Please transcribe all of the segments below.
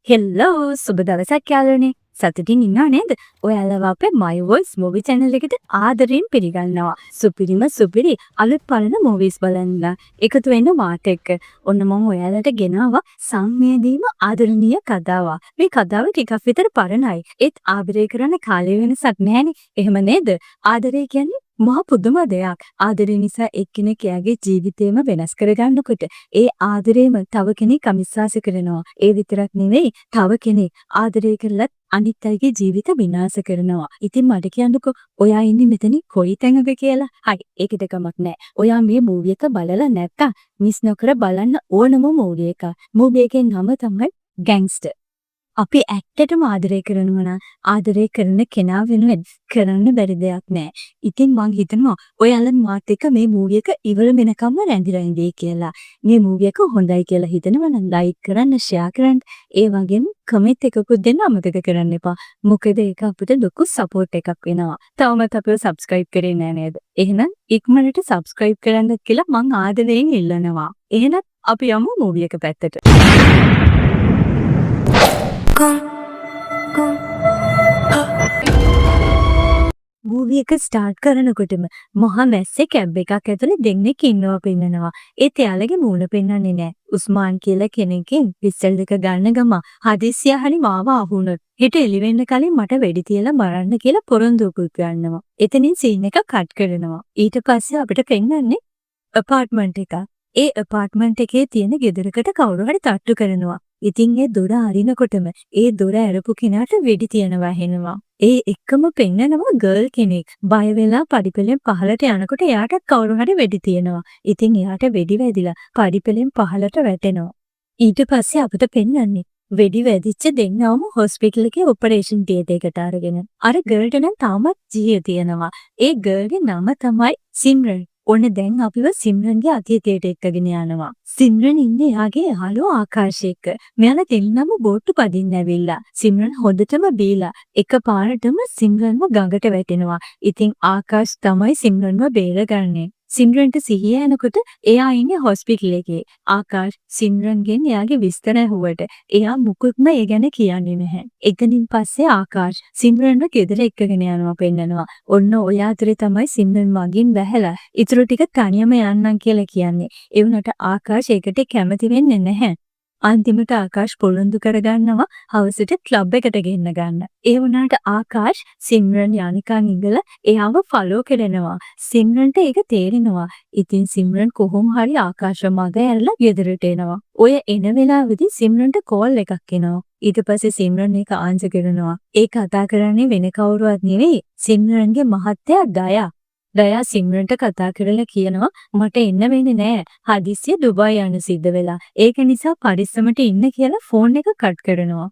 හෙල්ලෝ සුබ දවසක් යාළුවනේ. සතුටින් ඉන්නව නේද? ඔයාලව අපේ My Voice movie channel එකට ආදරයෙන් පිළිගන්නවා. සුපිරි අලුත් පරණ movies බලන්න එකතු වෙන්න මාත් එක්ක. ඔන්න මම ඔයාලට ගෙනාවා සංවේදීම ආදරණීය කතාවක්. මේ කතාව ටිකක් විතර පරණයි. ඒත් ආදරය කරන්න කාලය වෙනසක් නැහැනේ. එහෙම නේද? ආදරය කියන්නේ මහා පුදුම දෙයක්. ආදරය නිසා එක්කෙනෙක් එයාගේ ජීවිතේම වෙනස් කරගන්නකොට ඒ ආදරේම තව කෙනෙක් අවිශ්වාස කරනවා. ඒ විතරක් නෙවෙයි තව කෙනෙක් ආදරය කරලත් අනිත් අයගේ ජීවිත විනාශ කරනවා. ඉතින් මට කියන්නකෝ ඔයා ඉන්නේ මෙතන කොයි තැනක කියලා. හරි ඒකට කමක් නැහැ. ඔයා මේ මූවි එක බලලා නැත්තම් මිස් නොකර බලන්න ඕනම මූවි එකක්. මූවි එකේ නම තමයි ගැන්ග්ස්ටර්. අපි ඇත්තටම ආදරය කරනවා නම් ආදරය කරන කෙනා වෙනුවෙන් කරන්න බැරි දෙයක් නෑ. ඉතින් මං හිතනවා ඔයාලා මාත් එක්ක මේ මූවි එක ඉවර වෙනකම්ම රැඳිලා ඉඳී කියලා. මේ මූවි එක හොඳයි කියලා හිතනවා නම් ලයික් කරන්න, ෂෙයා කරන්න, ඒ වගේම කමෙන්ට් එකකුත් දෙන්න අමතක කරන්න එපා. මොකද ඒක අපිට ලොකු සපෝට් එකක් වෙනවා. තවමත් අපිව සබ්ස්ක්‍රයිබ් කරේ නෑ නේද? එහෙනම් ඉක්මනට සබ්ස්ක්‍රයිබ් කරන්න කියලා මං ආදරයෙන් ඉල්ලනවා. එහෙනම් අපි යමු මූවි එක පැත්තට. මූවි එක ස්ටාර්ට් කරනකොටම මහා මැස්සේ කැබ් එකක් ඇතුලේ දෙන්නෙක් ඉන්නවා පෙන්නනවා. ඒත් එයාලගේ මූණ පෙන්වන්නේ නැහැ. උස්මාන් කියලා කෙනෙක්ගෙන් පිස්තල් දෙක ගන්න ගම හදිස්සිය හරි මාව අහුනොත් හෙට එළි වෙන්න කලින් මට වෙඩි තියලා මරන්න කියලා පොරොන්දුකුත් ගන්නවා. එතනින් සීන් එක කට් කරනවා. ඊට පස්සේ අපිට පෙන්වන්නේ ඇපාර්ට්මන්ට් එක. ඒ ඇපාර්ට්මන්ට් එකේ තියෙන ගෙදරකට කවුරු හරි තට්ටු කරනවා. ඉතින් ඒ දොර අරිනකොටම ඒ දොර ඇරපු කෙනාට වෙඩි තියනවා හෙනවා. ඒ එක්කම පෙන්නනවා ගර්ල් කෙනෙක් බය වෙලා පඩිපෙලෙන් පහළට යනකොට එයාට කවුරු හරි වෙඩි තියනවා. ඉතින් එයාට වෙඩි වැදිලා පඩිපෙලෙන් පහළට වැටෙනවා. ඊට පස්සේ අපිට පෙන්වන්නේ වෙඩි වැදිච්ච දෙන්නවම හොස්පිටල් එකේ ඔපරේෂන් තියේටර් එකට අරගෙන. අර ගර්ල්ට නම් තාමත් ජීය තියෙනවා. ඒ ගර්ල්ගේ නම තමයි සිම්රන්. ඔන්න දැන් අපිව සිම්රන්ගේ අතීතයට එක්කගෙන යනවා. සිම්රන් ඉන්නේ එයාගේ යාළුවා ආකාශ එක්ක. මෙයාලා දෙන්නම බෝට්ටු පදින්න ඇවිල්ලා. සිම්රන් හොඳටම බීලා එකපාරටම සිම්රන්ව ගඟට වැටෙනවා. ඉතින් ආකාශ තමයි සිම්රන්ව බේරගන්නේ. සිම්රන්ට සිහිය යනකොට එයා ඉන්නේ හොස්පිටල් එකේ. ආකාශ් සිම්රන්ගෙන් එයාගේ විස්තර ඇහුවට එයා මුකුත්ම ඒ ගැන කියන්නේ නැහැ. එතනින් පස්සේ ආකාශ් සිම්රන්ව ගෙදර එක්කගෙන යනවා පෙන්නනවා. ඔන්න ඔය අතරේ තමයි සිම්රන් මගින් වැහැලා ඉතුරු ටික තනියම යන්නම් කියලා කියන්නේ. ඒ වුණාට ආකාශ් ඒකට කැමති වෙන්නේ නැහැ. අන්තිමට ආකාශ් පොළොන්දු කරගන්නවා හවසට ක්ලබ් එකට ගෙන්න ගන්න. ඒ වුණාට ආකාශ් සිම්රන් යනිකන් ඉඳලා එයාව ෆලෝ කරනවා. සිම්රන්ට ඒක තේරෙනවා. ඉතින් සිම්රන් කොහොම හරි ආකාශ මග ඇරලා ගෙදරට එනවා. ඔය එන වෙලාවෙදි සිම්රන්ට කෝල් එකක් එනවා. ඊට පස්සේ සිම්රන් ඒක ආන්සර් කරනවා. ඒ කතා කරන්නේ වෙන කවුරුවත් නෙවෙයි සිම්රන්ගේ මහත්තයා දයා. දයා සිම්රන්ට කතා කරලා කියනවා මට එන්න වෙන්නේ නෑ. හදිස්සිය ඩුබායි යන්න සිද්ධ වෙලා. ඒක නිසා පරිස්සමට ඉන්න කියලා ෆෝන් එක කට් කරනවා.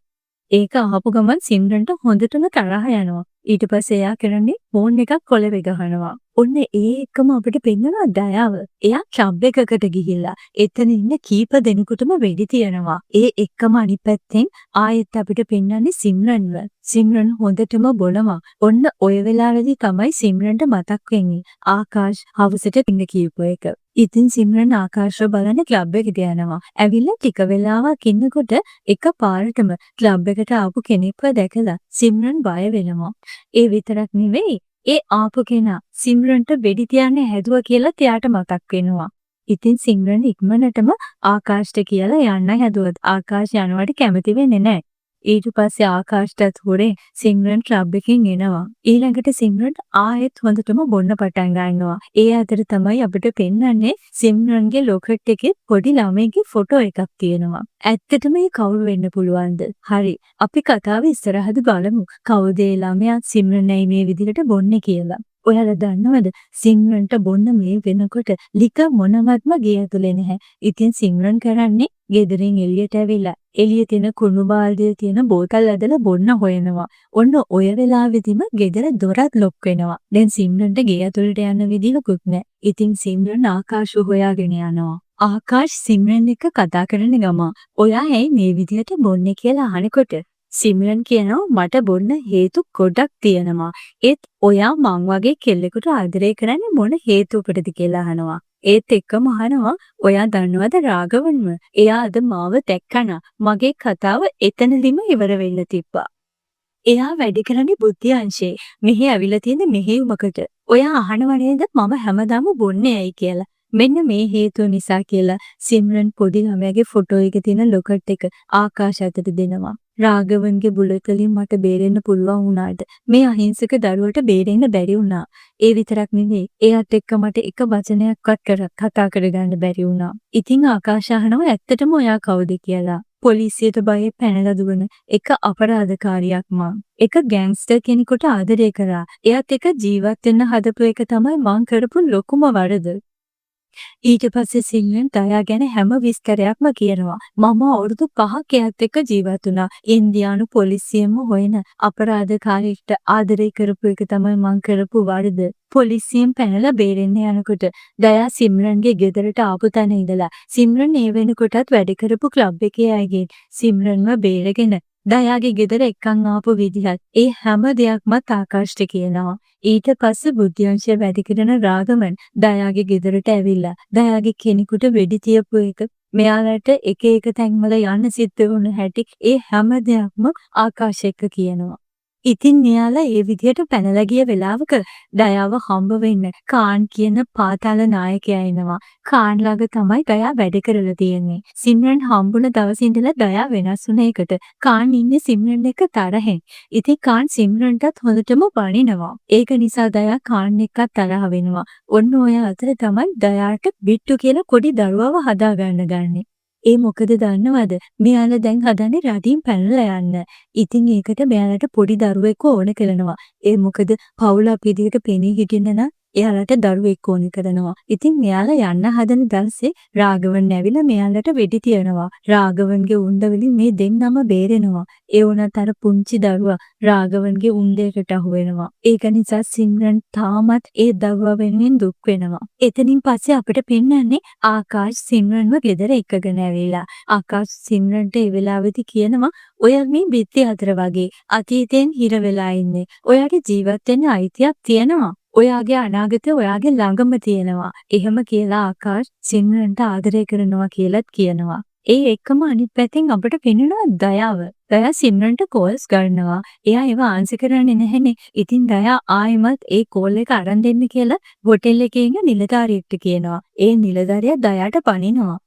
ඒක අහපු ගමන් සිම්රන්ට හොඳටම තරහ යනවා. ඊට පස්සේ එයා කරන්නේ ෆෝන් එකක් කොලෙ ගහනවා. ඔන්න ඒ එක්කම අපිට පෙන්වනවා දයාව. එයා ක්ලබ් එකකට ගිහිල්ලා එතන ඉන්න කීප දෙනෙකුටම වෙඩි තියනවා. ඒ එක්කම අනිත් පැත්තෙන් ආයෙත් අපිට පෙන්වන්නේ සිම්රන්ව. සිම්රන් හොඳටම බොනවා. ඔන්න ඔය වෙලාවේදී තමයි සිම්රන්ට මතක් වෙන්නේ ආකාශ් හවසට ඉන්න කීප එක. ඉතින් සිම්රන් ආකාශව බලන්න ක්ලබ් එකට යනවා. ඇවිල්ලා ටික වෙලාවක් ඉන්නකොට එකපාරටම ක්ලබ් එකට ආපු කෙනෙක්ව දැකලා සිම්රන් බය වෙනවා. ඒ විතරක් නෙවෙයි ඒ ආපු කෙනා සිම්රන්ට වෙඩි තියන්න හැදුවා කියලා එයාට මතක් වෙනවා. ඉතින් සිම්රන් ඉක්මනටම ආකාශට කියලා යන්න හැදුවත් ආකාශ යනවට කැමති වෙන්නේ නැහැ. ඊට පස්සේ ආකාශටත් හොරේ සිම්රන් ක්ලබ් එකකින් එනවා. ඊළඟට සිම්රන් ආයෙත් හොඳටම බොන්න පටන් ගන්නවා. ඒ අතර තමයි අපිට පෙන්වන්නේ සිම්රන්ගේ ලොකට් එකේ පොඩි ළමයිගේ ෆොටෝ එකක් තියෙනවා. ඇත්තටම මේ කවුරු වෙන්න පුළුවන්ද? හරි. අපි කතාව ඉස්සරහට බලමු. කවුද ඒ ළමයා සිම්රන්යි මේ විදිහට බොන්නේ කියලා. ඔයාලා දන්නවද සිම්රන්ට බොන්න මේ වෙනකොට ලික මොනවත්ම ගේ ඇතුලේ නැහැ. ඉතින් සිම්රන් කරන්නේ ගෙදරින් එළියට ඇවිල්ලා එළියේ තියෙන කුණු බාල්දියේ තියෙන බෝතල් ඇදලා බොන්න හොයනවා. ඔන්න ඔය වෙලාවෙදිම ගෙදර දොරත් ලොක් වෙනවා. දැන් සිම්රන්ට ගේ ඇතුළට යන්න විදිහකුත් නැහැ. ඉතින් සිම්රන් ආකාශ හොයාගෙන යනවා. ආකාශ් සිම්රන් එක්ක කතා කරන ගම ඔයා ඇයි මේ විදිහට බොන්නේ කියලා අහනකොට සිම්රන් කියනවා මට බොන්න හේතු ගොඩක් තියෙනවා. ඒත් ඔයා මං වගේ කෙල්ලෙකුට ආදරය කරන්නේ මොන හේතුවකටද කියලා අහනවා. ඒත් එක්කම අහනවා ඔයා දන්නවද රාඝවන්ව? එයා අද මාව දැක්කනා. මගේ කතාව එතනදිම ඉවර වෙන්න තිබ්බා. එයා වැඩි කරන්නේ බුද්ධි අංශේ. මෙහි ඇවිල්ලා තියෙන්නේ මෙහෙයුමකට. ඔයා අහනව නේද මම හැමදාම බොන්නේ ඇයි කියලා. මෙන්න මේ හේතුව නිසා කියලා සිම්රන් පොඩි ළමයාගේ ෆොටෝ එකේ තියෙන ලොකට් එක ආකාශ අතට දෙනවා. රාඝවන්ගේ බුලට් වලින් මට බේරෙන්න පුළුවන් වුණාට මේ අහිංසක දරුවට බේරෙන්න බැරි වුණා. ඒ විතරක් නෙවෙයි එයාත් එක්ක මට එක වචනයක්වත් කතා කරගන්න බැරි වුණා. ඉතින් ආකාශ අහනවා ඇත්තටම ඔයා කවුද කියලා. පොලිසියට බයේ පැනලා දුවන එක අපරාධකාරියක් මං. එක ගෑන්ග්ස්ටර් කෙනෙකුට ආදරය කරා. එයාත් එක ජීවත් වෙන්න හදපු එක තමයි මං කරපු ලොකුම වරද. ඊට පස්සේ සිංහන් දයා ගැන හැම විස්තරයක්ම කියනවා. මම අවුරුදු 5ක් එයාත් එක්ක ජීවත් වුණා. ඉන්දියානු පොලිසියෙම හොයන අපරාධකාරීට ආදරය කරපු එක තමයි මං කරපු වරද. පොලිසියෙන් පැනලා බේරෙන්න යනකොට දයා සිම්රන්ගේ ගෙදරට ආපු තැන ඉඳලා සිම්රන් ඒ වෙනකොටත් වැඩ කරපු ක්ලබ් එකේ අයගෙන් සිම්රන්ව බේරගෙන දයාගේ ගෙදර එක්කන් ආපු විදිහත් ඒ හැම දෙයක්මත් ආකාශට කියනවා. ඊට පස්සේ බුද්ධ්‍යංශය වැඩි කරන රාඝවන් දයාගේ ගෙදරට ඇවිල්ලා දයාගේ කෙනෙකුට වෙඩි තියපු එක මෙයාලට එක එක තැන්වල යන්න සිද්ධ වුණ හැටි ඒ හැම දෙයක්ම ආකාශ එක්ක කියනවා. ඉතින් මෙයාලා ඒ විදිහට පැනලා ගිය වෙලාවක දයාව හම්බ වෙන්න කාන් කියන පාතාල නායකයා එනවා. කාන් ළඟ තමයි දයා වැඩ කරලා තියෙන්නේ. සිම්රන් හම්බුන දවසේ ඉඳලා දයා වෙනස් වුණ එකට කාන් ඉන්නේ සිම්රන් එක්ක තරහෙන්. ඉතින් කාන් සිම්රන්ටත් හොඳටම බනිනවා. ඒක නිසා දයා කාන් එක්ක තරහ වෙනවා. ඔන්න ඔය අතර තමයි දයාට බිට්ටු කියලා පොඩි දරුවව හදාගන්න ගන්නේ. ඒ මොකද දන්නවද? මෙයාලා දැන් හදන්නේ රටින් පැනලා යන්න. ඉතින් ඒකට මෙයාලට පොඩි දරුවෙක් ඕන කරනවා. ඒ මොකද පවුලක් විදිහට පෙනී හිටින්න නම් එයාලට දරුවෙක් ඕන කරනවා. ඉතින් මෙයාලා යන්න හදන දවසේ රාඝවන් ඇවිල්ලා මෙයාලට වෙඩි තියනවා. රාඝවන්ගේ උණ්ඩ වලින් මේ දෙන්නම බේරෙනවා. ඒ වුණත් අර පුංචි දරුවා රාඝවන්ගේ උණ්ඩේකට අහු වෙනවා. ඒක නිසා සිම්රන් තාමත් ඒ දරුවා වෙනුවෙන් දුක් වෙනවා. එතනින් පස්සේ අපිට පෙන්වන්නේ ආකාශ් සිම්රන්ව ගෙදර එක්කගෙන ඇවිල්ලා. ආකාශ් සිම්රන්ට ඒ වෙලාවෙදි කියනවා ඔය මේ බිත්ති අතර වගේ අතීතයෙන් හිර වෙලා ඉන්නේ. ඔයාගේ ජීවත් වෙන්න අයිතියක් තියෙනවා. ඔයාගේ අනාගතය ඔයාගේ ළඟම තියෙනවා. එහෙම කියලා ආකාශ් සිම්රන්ට ආදරය කරනවා කියලාත් කියනවා. ඒ එක්කම අනිත් පැත්තෙන් අපිට පෙනෙනවා දයාව. දයා සිම්රන්ට කෝල්ස් ගන්නවා. එයා ඒව ආන්සර් කරන්නේ නැහැනේ. ඉතින් දයා ආයෙමත් ඒ කෝල් එක අරන් දෙන්න කියලා හොටෙල් එකේ ඉන්න නිලධාරියෙක්ට කියනවා. ඒ නිලධාරියා දයාට පනිනවා.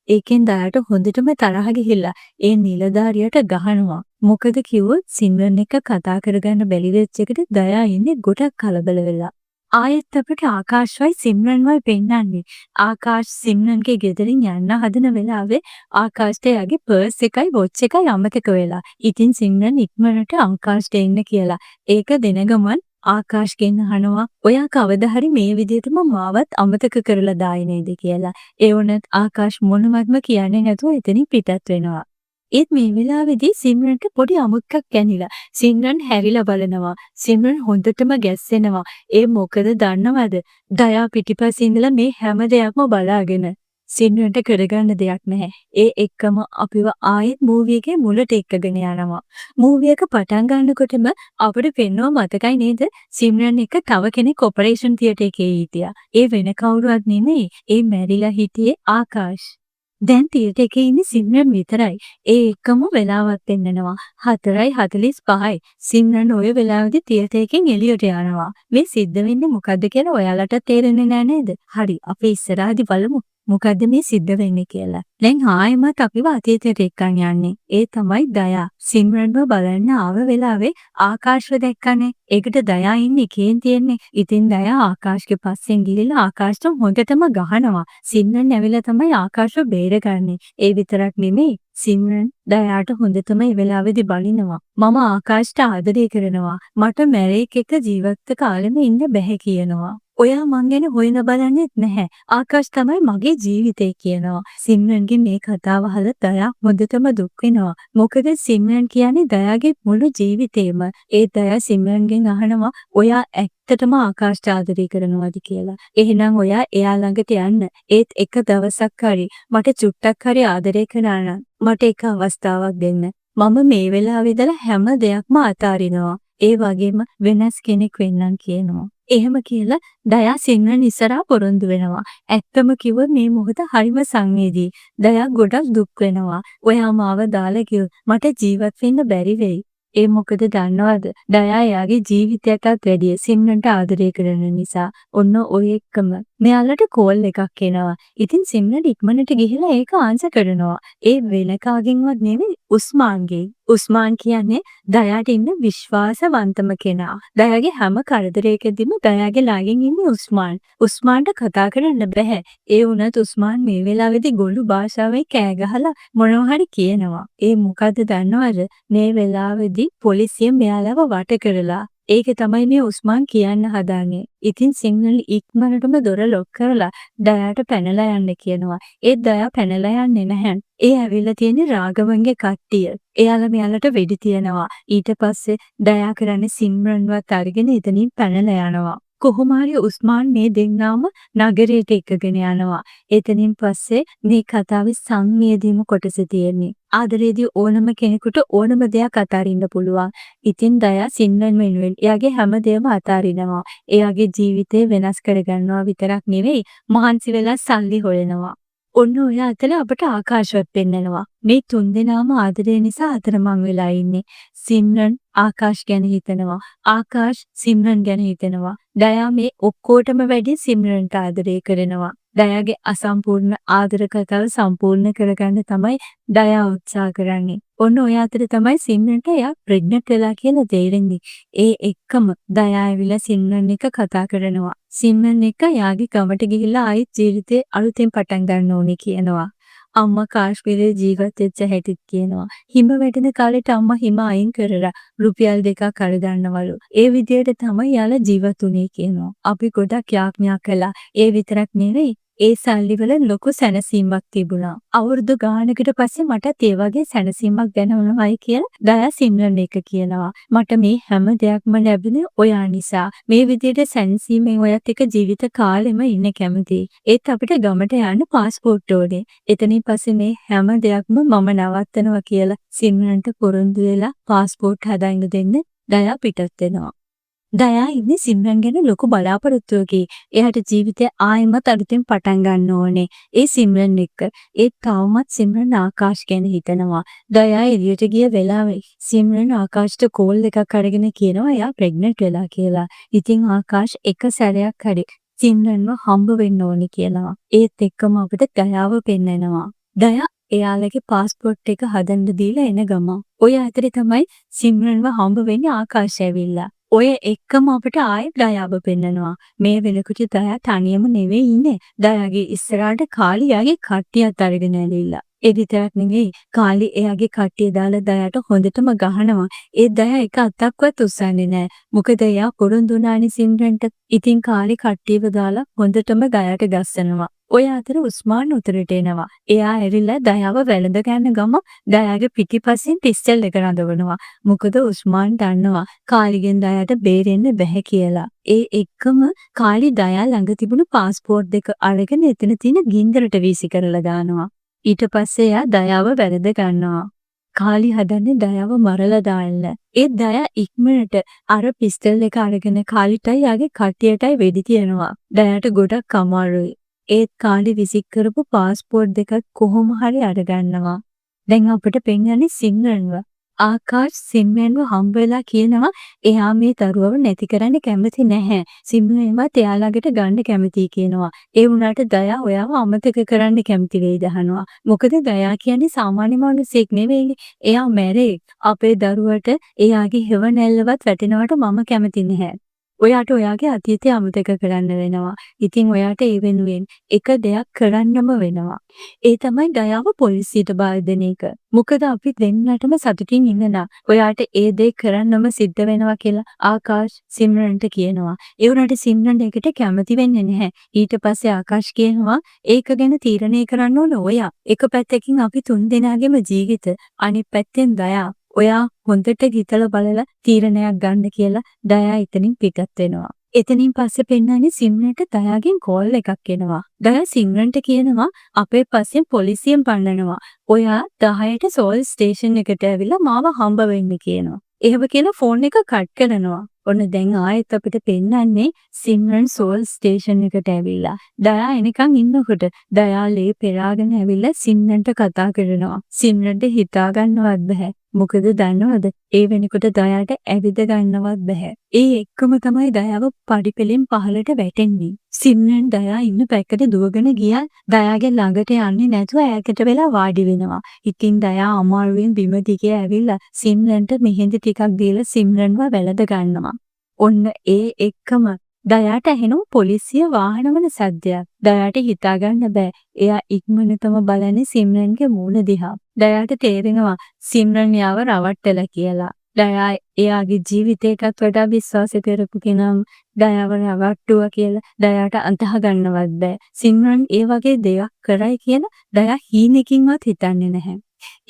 ඒකෙන් දයාට හොඳටම තරහ ගිහිල්ලා ඒ නිලධාරියට ගහනවා. මොකද කිව්වොත් සිම්රන් එක්ක කතා කරගන්න බැරි වෙච්ච එකට දයා ඉන්නේ ගොඩක් කලබල වෙලා. ආයෙත් අපිට ආකාශවයි සිම්රන්වයි පෙන්නන්නේ. ආකාශ් සිම්රන්ගේ ගෙදරින් යන්න හදන වෙලාවේ ආකාශට එයාගේ පර්ස් එකයි වොච් එකයි අමතක වෙලා. ඉතින් සිම්රන් ඉක්මනට ආකාශට එන්න කියලා. ඒක දෙන ගමන් ආකාශ්ගෙන් අහනවා ඔයා කවදා හරි මේ විදිහටම මාවත් අමතක කරලා දායි නේද කියලා. ඒ වුණත් ආකාශ් මොනවත්ම කියන්නේ නැතුව එතනින් පිටත් වෙනවා. ඒත් මේ වෙලාවේදී සිම්රන්ට පොඩි අමුත්තක් ගැනිලා. සිම්රන් හැරිලා බලනවා. සිම්රන් හොඳටම ගැස්සෙනවා. ඒ මොකද දන්නවද? දයා පිටිපස්සේ ඉඳලා මේ හැම දෙයක්ම බලාගෙන. සිම්රන්ට කරගන්න දෙයක් නැහැ. ඒ එක්කම අපිව ආයෙත් මූවි එකේ මුලට එක්කගෙන යනවා. මූවි එක පටන් ගන්නකොටම අපිට පෙන්වව මතකයි නේද? සිම්රන් එක තව කෙනෙක් ඔපරේෂන් තියටර් එකේ හිටියා. ඒ වෙන කවුරුවත් නෙමෙයි. ඒ මැරිලා හිටියේ ආකාශ්. දැන් තියටර් එකේ ඉන්නේ සිම්රන් විතරයි. ඒ එක්කම වෙලාවක් පෙන්නනවා. 4:45යි. සිම්රන් ඔය වෙලාවේදී තියටර් එකෙන් එළියට යනවා. මේ සිද්ධ වෙන්නේ මොකද්ද කියලා ඔයාලට තේරෙන්නේ නැහැ නේද? හරි, අපි ඉස්සරහදී බලමු. මොකද්ද මේ සිද්ධ වෙන්නේ කියලා. දැන් ආයෙමත් අපිව අතීතයට එක්කන් යන්නේ. ඒ තමයි දයා. සිම්රන්ව බලන්න ආව වෙලාවේ ආකාශව දැක්කනේ. ඒකට දයා ඉන්නේ කේන්තියෙන්නේ. ඉතින් දයා ආකාශගේ පස්සෙන් ගිහිල්ලා ආකාශට හොඳටම ගහනවා. සිම්රන් ඇවිල්ලා තමයි ආකාශව බේරගන්නේ. ඒ විතරක් නෙමෙයි. සිම්රන් දයාට හොඳටම ඒ වෙලාවේදී බලිනවා. මම ආකාශට ආදරය කරනවා. මට මැරේක් එක ජීවත් කාලෙම ඉන්න බැහැ කියනවා. ඔයා මං ගැන හොයන බලන්නෙත් නැහැ. ආකාශ් තමයි මගේ ජීවිතේ කියනවා. සිම්රන්ගේ මේ කතාව අහලා දයා හොඳටම දුක් වෙනවා. මොකද සිම්රන් කියන්නේ දයාගේ මුළු ජීවිතේම. ඒ දයා සිම්රන්ගෙන් අහනවා ඔයා ඇත්තටම ආකාශට ආදරය කරනවද කියලා. එහෙනම් ඔයා එයා ළඟට යන්න. ඒත් එක දවසක් හරි මට චුට්ටක් හරි ආදරය කරා නම් මට එක අවස්ථාවක් දෙන්න. මම මේ වෙලාවේ ඉඳලා හැම දෙයක්ම අතාරිනවා. ඒ වගේම වෙනස් කෙනෙක් වෙන්නම් කියනවා. එහෙම කියලා දයා සිම්රන් ඉස්සරහා පොරොන්දු වෙනවා. ඇත්තම කිව්වොත් මේ මොහොත හරිම සංවේදී. දයා ගොඩක් දුක් වෙනවා. ඔයා මාව දාලා ගියොත් මට ජීවත් වෙන්න බැරි වෙයි. ඒ මොකද දන්නවද? දයා එයාගේ ජීවිතයටත් වැඩිය සිම්රන්ට ආදරය කරන නිසා. ඔන්න ඔය එක්කම මෙයාලට කෝල් එකක් එනවා. ඉතින් සිම්රන් ඉක්මනට ගිහිල්ලා ඒක ආන්සර් කරනවා. ඒ වෙන කාගෙන්වත් නෙවෙයි උස්මාන්ගේ. උස්මාන් කියන්නේ දයාට ඉන්න විශ්වාසවන්තම කෙනා. දයාගේ හැම කරදරයකදීම දයාගේ ළඟින් ඉන්නේ උස්මාන්. උස්මාන්ට කතා කරන්න බෑ. ඒ වුණත් උස්මාන් මේ වෙලාවේදී ගොළු භාෂාවෙන් කෑ ගහලා මොනවා හරි කියනවා. ඒ මොකද්ද දන්නවද? මේ වෙලාවේදී පොලිසිය මෙයාලව වට කරලා ඒක තමයි මේ උස්මාන් කියන්න හදාන්නේ. ඉතින් සිංහල ඉක්මනටම දොර ලොක් කරලා දයාට පැනලා යන්න කියනවා. ඒත් දයා පැනලා යන්නේ නැහැ. ඒ ඇවිල්ලා තියෙන්නේ රාගවන්ගේ කට්ටිය. එයාලා මෙයාලට වෙඩි තියනවා. ඊට පස්සේ දයා කරන්නේ සිම්රන්වත් අරගෙන එතනින් පැනලා යනවා. කොහොම හරි උස්මාන් මේ දෙන්නාම නගරයට එකගෙන යනවා. එතනින් පස්සේ මේ කතාවේ සංවේදීම කොටස තියෙන්නේ. ආදරේදී ඕනම කෙනෙකුට ඕනම දෙයක් අතාරින්න පුළුවන්. ඉතින් දයා සිම්රන් වෙනුවෙන් එයාගේ හැමදේම අතාරිනවා. එයාගේ ජීවිතේ වෙනස් කරගන්නවා විතරක් නෙවෙයි මහන්සි වෙලා සල්ලි හොයනවා. ඔන්න ඔය අතර අපට ආකාශවත් පෙන්නනවා. මේ තුන්දෙනාම ආදරය නිසා අතරමං වෙලා ඉන්නේ. සිම්රන් ආකාශ් ගැන හිතනවා. ආකාශ් සිම්රන් ගැන හිතනවා. දයා මේ ඔක්කොටම වැඩි සිම්රන්ට ආදරය කරනවා. දයාගේ අසම්පූර්ණ ආදර කතාව සම්පූර්ණ කරගන්න තමයි දයා උත්සාහ කරන්නේ. ඔන්න ඔය අතර තමයි සිම්රන්ට එයා ප්‍රෙග්නන්ට් වෙලා කියලා තේරෙන්නේ. ඒ එක්කම දයා ඇවිල්ලා සිම්රන් එක කතා කරනවා. සිම්රන් එක යාගේ ගමට ගිහිල්ලා ආයෙත් ජීවිතේ අලුතෙන් පටන් ගන්න ඕනේ කියනවා. අම්මා කාශ්මීරේ ජීවත් වෙච්ච හැටිත් කියනවා. හිම වැටෙන කාලෙට අම්මා හිම අයින් කරලා රුපියල් 2ක් අරගන්නවලු. ඒ විදියට තමයි යාලා ජීවත් වුනේ කියනවා. අපි ගොඩක් යාඥා කළා. ඒ විතරක් නෙවෙයි ඒ සල්ලි වල ලොකු සැනසීමක් තිබුණා. අවුරුදු ගානකට පස්සේ මටත් ඒ වගේ සැනසීමක් දැනුණායි කියලා දයා සිම්රන් එක කියනවා. මට මේ හැම දෙයක්ම ලැබුණේ ඔයා නිසා. මේ විදිහට සැනසීමෙන් ඔයත් එක්ක ජීවිත කාලෙම ඉන්න කැමතියි. ඒත් අපිට ගමට යන්න පාස්පෝර්ට් ඕනේ. එතනින් පස්සේ මේ හැම දෙයක්ම මම නවත්තනවා කියලා සිම්රන්ට පොරොන්දු වෙලා පාස්පෝර්ට් හදාගෙන දෙන්න දයා පිටත් වෙනවා. දයා ඉන්නේ සිම්රන් ගැන ලොකු බලාපොරොත්තුවකින්. එයාට ජීවිතය ආයෙමත් අලුතෙන් පටන් ගන්න ඕනේ. ඒ සිම්රන් එක්ක. ඒත් තවමත් සිම්රන් ආකාශ් ගැන හිතනවා. දයා එළියට ගිය වෙලාවේ සිම්රන් ආකාශ්ට කෝල් එකක් අරගෙන කියනවා එයා ප්‍රෙග්නන්ට් වෙලා කියලා. ඉතින් ආකාශ් එක සැරයක් හරි සිම්රන්ව හම්බ වෙන්න ඕනේ කියලා. ඒත් එක්කම අපිට දයාව පෙන්නනවා. දයා එයාලගේ පාස්පෝර්ට් එක හදන්න දීලා එන ගම. ඔය අතරේ තමයි සිම්රන්ව හම්බ වෙන්නේ ආකාශ ඇවිල්ලා. ඔය එක්කම අපිට ආයෙත් දයාව පෙන්නනවා. මේ වෙනකොට දයා තනියම නෙවෙයි ඉන්නේ. දයාගේ ඉස්සරහට කාලි යාගේ කට්ටියත් අරගෙන ඇවිල්ලා. ඒ විතරක් නෙවෙයි කාලි එයාගේ කට්ටිය දාලා දයාට හොඳටම ගහනවා. ඒ දයා එක අතක්වත් උස්සන්නේ නැහැ. මොකද එයා පොරොන්දු වුණානේ සිම්රන්ට. ඉතින් කාලි කට්ටියව දාලා හොඳටම දයාට ගස්සනවා. ඔය අතර උස්මාන් උතරට එනවා. එයා ඇවිල්ලා දයාව වැළඳ ගන්න ගම දයාගේ පිටිපස්සෙන් පිස්තල් එක රඳවනවා. මොකද උස්මාන් දන්නවා කාලිගෙන් දයාට බේරෙන්න බැහැ කියලා. ඒ එක්කම කාලි දයා ළඟ තිබුණු පාස්පෝර්ට් දෙක අරගෙන එතන තියෙන ගින්දරට වීසි කරලා දානවා. ඊට පස්සේ එයා දයාව වැළඳ ගන්නවා. කාලි හදන්නේ දයාව මරලා දාන්න. ඒ දයා ඉක්මනට අර පිස්තල් එක අරගෙන කාලිටයි යාගේ කට්ටියටයි වෙඩි තියනවා. දයාට ගොඩක් අමාරුයි. ඒත් කාලි විසික් කරපු පාස්පෝර්ට් දෙකක් කොහොම හරි අරගන්නවා. දැන් අපිට පෙන්වන්නේ සිම්රන්ව. ආකාශ් සිම්රන්ව හම්බ වෙලා කියනවා එයා මේ දරුවව නැති කරන්න කැමති නැහැ. සිම්රන්වත් එයා ළඟට ගන්න කැමතියි කියනවා. ඒ වුණාට දයා ඔයාව අමතක කරන්න කැමති වෙයිද අහනවා. මොකද දයා කියන්නේ සාමාන්‍ය මිනිසෙක් නෙවෙයි. එයා මැරේ. අපේ දරුවට එයාගේ හෙවණැල්ලවත් වැටෙනවට මම කැමති නැහැ. ඔයාට ඔයාගේ අතීතය අමතක කරන්න වෙනවා. ඉතින් ඔයාට ඒ වෙනුවෙන් එක දෙයක් කරන්නම වෙනවා. ඒ තමයි දයාව පොලිසියට බාර දෙන එක. මොකද අපි දෙන්නටම සතුටින් ඉන්නවා. ඔයාට ඒ දේ කරන්නම සිද්ධ වෙනවා කියලා ආකාශ් සිම්රන්ට කියනවා. ඒ වුණාට සිම්රන් ඒකට කැමති වෙන්නේ නැහැ. ඊට පස්සේ ආකාශ් කියනවා ඒක ගැන තීරණය කරන්න ඕන ඔයා. එක පැත්තකින් අපි තුන් දෙනාගේම ජීවිත අනිත් පැත්තෙන් දයා ඔයා හොඳට හිතලා බලලා තීරණයක් ගන්න කියලා දයා එතනින් පිටත් වෙනවා. එතනින් පස්සේ පෙන්නන්නේ සිම්රන්ට දයාගෙන් කෝල් එකක් එනවා. දයා සිම්රන්ට කියනවා අපේ පස්සෙන් පොලිසියෙන් පන්නනවා. ඔයා 10ට සෝල් ස්ටේෂන් එකට ඇවිල්ලා මාව හම්බ වෙන්න කියනවා. එහෙම කියලා ෆෝන් එක කට් කරනවා. ඔන්න දැන් ආයෙත් අපිට පෙන්වන්නේ සිම්රන් සෝල් ස්ටේෂන් එකට ඇවිල්ලා. දයා එනකන් ඉන්නකොට දයා ලේ පෙරාගෙන ඇවිල්ලා සිම්රන්ට කතා කරනවා. සිම්රන්ට හිතා ගන්නවත් බෑ. මොකද දන්නවද? ඒ වෙනකොට දයාට ඇවිද ගන්නවත් බෑ. ඒ එක්කම තමයි දයාව පඩිපෙලෙන් පහළට වැටෙන්නේ. සිම්රන් දයා ඉන්න පැත්තට දුවගෙන ගියා. දයාගේ ළඟට යන්නේ නැතුව ඈතට වෙලා වාඩි වෙනවා. ඉතින් දයා අමාරුවෙන් බිම දිගේ ඇවිල්ලා සිම්රන්ට මෙහෙඳි ටිකක් දීලා සිම්රන්ව වැළඳ ගන්නවා. ඔන්න ඒ එක්කම දයාට ඇහෙනවා පොලිසිය වාහනවල සද්දයක්. දයාට හිතා ගන්න බෑ. එයා ඉක්මනටම බලන්නේ සිම්රන්ගේ මූණ දිහා. දයාට තේරෙනවා සිම්රන් යාව රවට්ටලා කියලා. දයා එයාගේ ජීවිතයටත් වඩා විශ්වාස කරපු කෙනා දයාව රවට්ටුවා කියලා දයාට අඳහ ගන්නවත් බෑ. සිම්රන් ඒ වගේ දෙයක් කරයි කියලා දයා හීනකින්වත් හිතන්නේ නැහැ.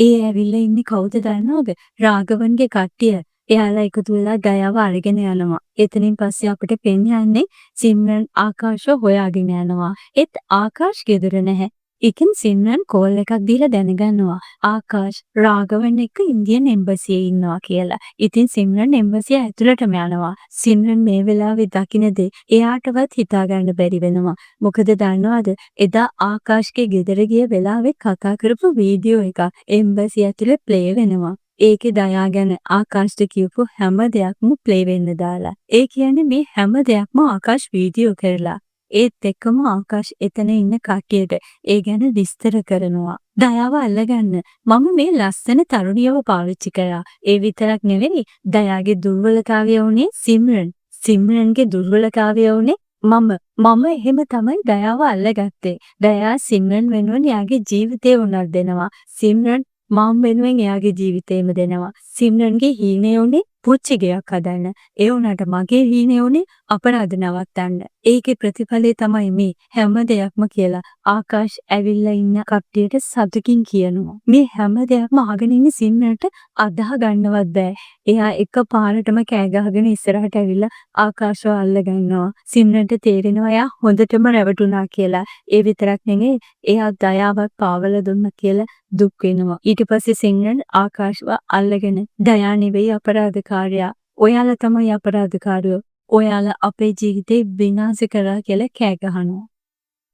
ඒ ඇවිල්ලා ඉන්නේ කවුද දන්නවද? රාඝවන්ගේ කට්ටිය. එයාලා එකතු වෙලා දයාව අරගෙන යනවා. එතනින් පස්සේ අපිට පෙන්වන්නේ සිම්රන් ආකාශව හොයාගෙන යනවා. ඒත් ආකාශ ගෙදර නැහැ. ඉතින් සිම්රන් කෝල් එකක් දීලා දැනගන්නවා ආකාශ් රාඝවන් එක්ක ඉන්දියන් එම්බසියේ ඉන්නවා කියලා. ඉතින් සිම්රන් එම්බසිය ඇතුළටම යනවා. සිම්රන් මේ වෙලාවේ දකින්නේ එයාටවත් හිතා ගන්න බැරි වෙනවා. මොකද දන්නවද? එදා ආකාශ්ගේ ගෙදර ගිය වෙලාවේ කතා කරපු වීඩියෝ එක එම්බසිය ඇතුලේ ප්ලේ වෙනවා. ඒකේ දයා ගැන ආකාශ්ට කියපු හැම දෙයක්ම ප්ලේ වෙන්න දාලා. ඒ කියන්නේ මේ හැම දෙයක්ම ආකාශ් වීඩියෝ කරලා. ඒත් එක්කම ආකාශ් එතන ඉන්න කට්ටියට ඒ ගැන විස්තර කරනවා. දයාව අල්ලගන්න මම මේ ලස්සන තරුණියව පාවිච්චි කරා. ඒ විතරක් නෙවෙයි දයාගේ දුර්වලතාවය වුණේ සිම්රන්. සිම්රන්ගේ දුර්වලතාවය වුණේ මම එහෙම තමයි දයාව අල්ලගත්තේ. දයා සිම්රන් වෙනුවෙන් එයාගේ ජීවිතේ උනත් දෙනවා. සිම්රන් මම වෙනුවෙන් එයාගේ ජීවිතේම දෙනවා. සිම්රන්ගේ හීනේ උනේ පුංචි ගයක් හදන්න. ඒ වුණාට මගේ හීනේ උනේ අපරාධ නවත්තන්න. ඒකේ ප්‍රතිඵලය තමයි මේ හැම දෙයක්ම කියලා ආකාශ් ඇවිල්ලා ඉන්න කට්ටියට සතුටින් කියනවා. මේ හැම දෙයක්ම අහගෙන ඉන්න සිම්රන්ට අදාහ ගන්නවත් බෑ. එයා එක පාරටම කෑ ගහගෙන ඉස්සරහට ඇවිල්ලා ආකාශව අල්ල ගන්නවා. සිම්රන්ට තේරෙනවා එයා හොඳටම රැවටුණා කියලා. ඒ විතරක් නෙමෙයි එයා දයාවක් පාවල දුන්නා කියලා දුක් වෙනවා. ඊට පස්සේ සිම්රන් ආකාශව අල්ලගෙන දයා නෙවෙයි අපරාධකාරයා. ඔයාලා තමයි අපරාධකාරයෝ. ඔයාලා අපේ ජීවිතේ විනාශ කරා කියලා කෑ ගහනවා.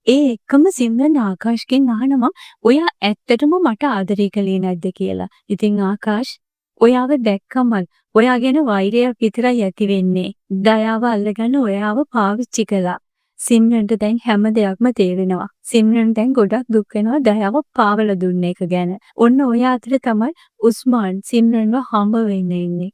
ඒ එක්කම සිම්රන් ආකාශ්ගෙන් අහනවා ඔයා ඇත්තටම මට ආදරය කළේ නැද්ද කියලා. ඉතින් ආකාශ් ඔයාව දැක්කම ඔයා ගැන වෛරයක් විතරයි ඇති වෙන්නේ. දයාව අල්ලගන්න ඔයාව පාවිච්චි කළා. සිම්රන්ට දැන් හැම දෙයක්ම තේරෙනවා. සිම්රන් දැන් ගොඩක් දුක් වෙනවා දයාව පාවල දුන්න එක ගැන. ඔන්න ඔය අතර තමයි උස්මාන් සිම්රන්ව හම්බ වෙන්න ඉන්නේ.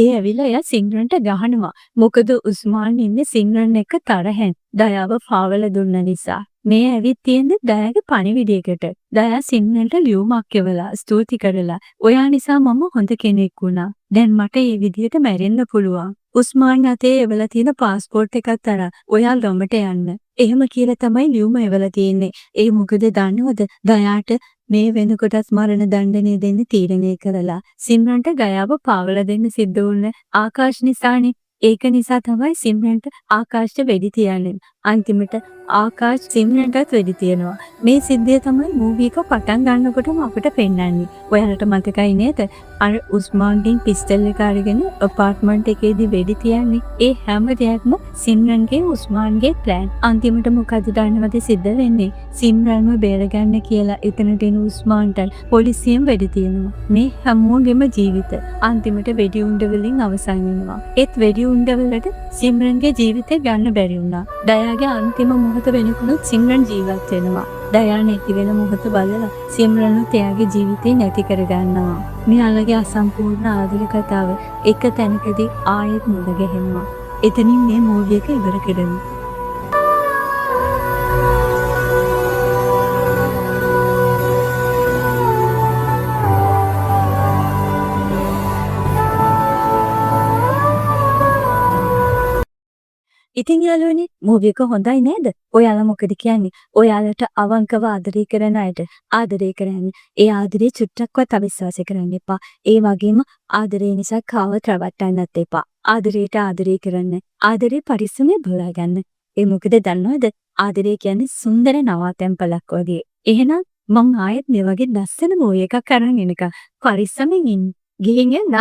ඒ ඇවිල්ලා එයා සිම්රන්ට ගහනවා. මොකද උස්මාන් ඉන්නේ සිම්රන් එක්ක තරහෙන්. දයාව පාවල දුන්න නිසා. මේ ඇවිත් තියෙන්නේ දයාගේ පණිවිඩයකට. දයා සිම්රන්ට ලියුමක් එවලා ස්තුති කරලා ඔයා නිසා මම හොඳ කෙනෙක් වුණා. දැන් මට මේ විදිහට මැරෙන්න පුළුවන්. උස්මාන් අතේ එවලා තියෙන પાස්පෝර්ට් එකත් අරන් ඔයා ළමට යන්න. එහෙම කියලා තමයි ලියුම එවලා තියෙන්නේ. ඒ මොකද දන්නවද? දයාට මේ වෙනකොටත් මරණ දඬුවම දෙන්න තීරණය කරලා සිම්රන්ට ගයාව පාවල දෙන්න සිද්ධ වුණ ආකාශ් නිසානේ. ඒක නිසා තමයි සිම්රන්ට ආකාශ්ට වෙඩි තියන්නේ. අන්තිමට ආකාශ් සිම්රන්ටත් වෙඩි තියනවා. මේ සිද්ධිය තමයි මූවි එක පටන් ගන්නකොටම අපිට පෙන්වන්නේ. ඔයාලට මතකයි නේද? අර උස්මාන්ගෙන් පිස්තල් එක අරගෙන අපාර්ට්මන්ට් එකේදී වෙඩි තියන්නේ. ඒ හැම දෙයක්ම සිම්රන්ගේ උස්මාන්ගේ ප්ලෑන්. අන්තිමට මොකද දන්නවද සිද්ධ වෙන්නේ? සිම්රන්ව බේරගන්න කියලා එතනට එන උස්මාන්ට පොලිසියෙන් වෙඩි තියනවා. මේ හැමෝගෙම ජීවිත අන්තිමට වෙඩි උණ්ඩ වලින් අවසන් වෙනවා. ඒත් වෙඩි උණ්ඩ වලට සිම්රන්ගේ ජීවිතේ ගන්න බැරි වුණා. දයාගේ අන්තිම මොහොත වෙනකොට සිම්රන් ජීවත් වෙනවා. දයා නැති වෙන මොහොත බලලා සිම්රන්ත් එයාගේ ජීවිතේ නැති කරගන්නවා. මෙයාලගේ අසම්පූර්ණ ආදර කතාව එක තැනකදී ආයෙත් මුද ගැහෙනවා. එතනින් මේ මූවි එක ඉවර කරනවා. ඉතින් යාළුවනේ මූවි එක හොඳයි නේද? ඔයාලා මොකද කියන්නේ? ඔයාලට අවංකව ආදරය කරන අයට ආදරය කරන්න. ඒ ආදරේ චුට්ටක්වත් අවිශ්වාස කරන්න එපා. ඒ වගේම ආදරේ නිසා කාවත් රවට්ටන්නත් එපා. ආදරයට ආදරය කරන්න. ආදරේ පරිස්සමෙන් බලා ගන්න. ඒ මොකද දන්නවද? ආදරය කියන්නේ සුන්දර නවාතැන්පලක් වගේ. එහෙනම් මං ආයෙත් මේ වගේ ලස්සන මූවි එකක් අරන් එනකම් පරිස්සමෙන් ඉන්න. ගිහින් එන්න.